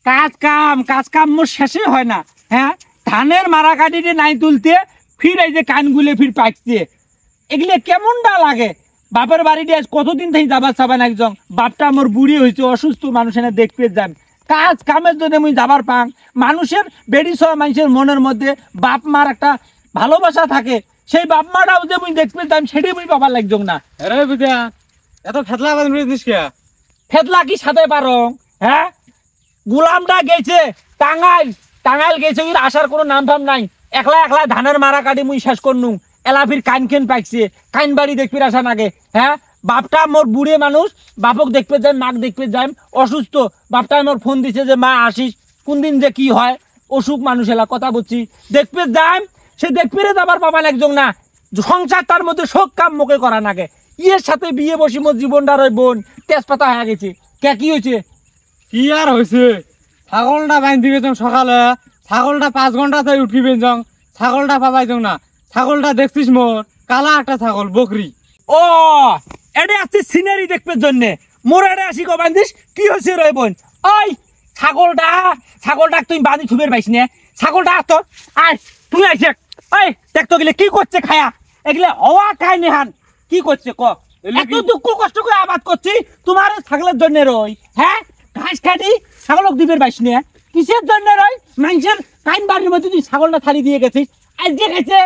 কাজ কাম মোর শেষই হয় না। হ্যাঁ, ধানের মারা কাটিতে নাই তুলতে ফির এই যে কানগুলে ফির পাকছে, এগুলো কেমনটা লাগে। বাপের বাড়িতে আজ কতদিন থেকে যাবার চাবান একজন, বাপটা আমার বুড়ি হয়েছে, অসুস্থ, মানুষ এনে দেখতে যান। কাজ কামের জন্য মুই যাবার পাং, মানুষের বেড়ি সহ মানুষের মনের মধ্যে বাপ মার একটা ভালোবাসা থাকে, সেই বাপ মাটাও যে মুই দেখতে যাম সেটি মুই পাবার লাগছ না। আরে বুঝা এত ফেতলা বানিস কে? ফেতলা কি সাথে পারো? হ্যাঁ, গুলামটা গেছে টাঙ্গাইল গেছে, আসার কোনো নাম ফাম নাই। একলা ধানের মারা কাটি মুই শেষ করনু, এলাফির কাইন পাইছে, কাইন বাড়ি দেখবি আসা নাগে। হ্যাঁ, বাপটা মোর বুড়ে মানুষ, বাপক দেখতে যাই, মাক দেখতে যাই, অসুস্থ। বাপটা মোর ফোন দিছে যে মা আসিস, কোন দিন যে কি হয়, অসুখ মানুষ এলা কথা বলছি, দেখতে যাই। সে দেখতে যাবার বাবা একজন না, সংসার তার মধ্যে সব কাম মুখে করা নাগে। ইয়ের সাথে বিয়ে বসি মোর জীবনটা রয় বোন তেজপাতা হয়ে গেছে। কি হয়েছে? কি আর হয়েছে, ছাগলটা বাঁধি গেছ সকালে, ছাগলটা 5 ঘন্টাতে উঠিবেন যাও, ছাগলটা পাবাই যাও না। ছাগলটা দেখছিস মোর কালা একটা ছাগল, বকরি। ও এডে আসছি সিনারি দেখবার জন্যে, মোর এডে আসি কো বান্ধিস, কি হয়েছে রয় বোন? ওই ছাগলটা তুই বাঁধি থুবের পাইস নে, ছাগলটা আস তোর, আয় তুই আইস। ওই দেখ তো গেলে কি করছে খায়া, এগুলো হওয়া খায় নেহান কি করছে ক? এত দুঃখ কষ্ট করে আবাদ করছি তোমার ছাগলের জন্য রই। হ্যাঁ, ঘাস খাটি ছাগলক দিবের পাইস নে, কিসের জন্য রই? মানুষের কাইন বাড়ির মধ্যে তুই ছাগলটা থালি দিয়ে গেছিস, আজকে খাইছে,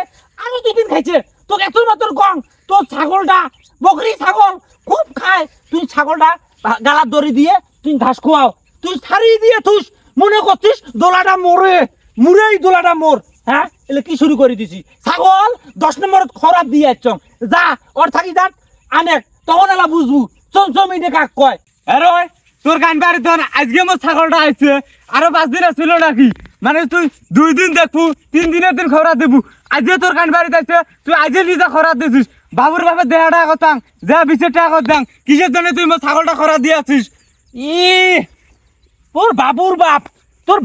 আরো 2 দিন খাইছে, তোকে এত মতন কম। তোর ছাগলটা বকরি ছাগল খুব খায়, তুই ছাগলটা গালার দড়ি দিয়ে তুই ঘাস খোয়াও, তুই ছাড়িয়ে দিয়ে তুই মনে করছিস দোলাটা মুরেই দোলাটা মোর। হ্যাঁ, এলে কি শুরু করে দিছি? ছাগল 10 নম্বর খরাত দিয়ে আসছ, যা ওর থাকি যাক আনেক, তখন এলা বুঝবু চমচমিটে কাক কয়। আরে তোর কান বাড়ি তো আজকে মোর ছাগলটা আইছে, আরো 5 দিন ছিল নাকি? মানে তুই 2 দিন দেখবু, 3 দিনের দিন খবর দেবু। আজকে তোর কান বাড়িতে আইছে, তুই আজকে নিজে খবর দিছিস। বাবুর বাপে দেহাটা কথাং যা 20 টাকা করতাম, কিসের জন্য তুই মোর ছাগলটা খবর দিয়ে আছিস? তোর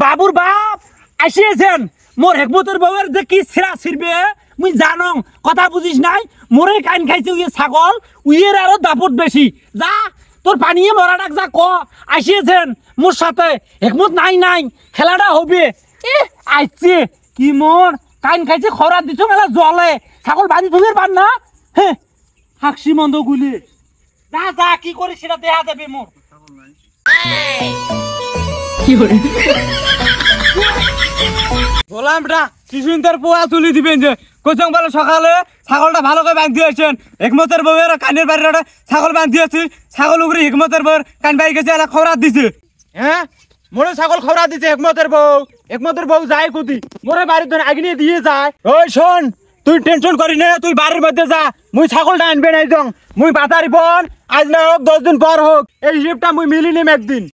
বাবুর বাপ আসিয়েছেন, মোর হেকমতের বাবার যে কি ছিড়া ছিড়বে মুই জানং, কথা বুঝিস নাই? মোরে কাইন খাইছে উইয়ে ছাগল, উইয়ের আরো দাপট বেশি। যা তোর পানিয়ে মরাটাক যা ক, আসিয়েছেন মোর সাথে, হেকমত নাই খেলাটা হবে। আইছে কি মোর কাইন খাইছে, খরাত দিছ মেলা জলে, ছাগল বাঁধি থুবের পার না। হ্যাঁ, হাকসি মন্দ গুলি যা কি করি সেটা দেখা দেবে মোর। গোলামটা কিছুদিন তোর পোয়া তুলি দিবেন যে কোচং বলে সকালে ছাগলটা ভালো করে বাঁধ দিয়েছেন। হেকমতের বউয়ের কানের বাড়ির ছাগল বাঁধ দিয়েছি, ছাগল উগরি হেকমতের বউয়ের কান বাড়ি গেছে, এলা খবরাত দিছে। হ্যাঁ, মোরে ছাগল খবরাত দিছে হেকমতের বউ যায় কুতি মোরে বাড়ির ধরে আগে নিয়ে দিয়ে যায়। ওই শোন, তুই টেনশন করি না, তুই বাড়ির মধ্যে যা, মুই ছাগলটা আনবে নাই যাও, মুই বাতারি বন আজ না হোক 10 দিন পর হোক, এই হিসেবটা মুই মিলি নিম একদিন।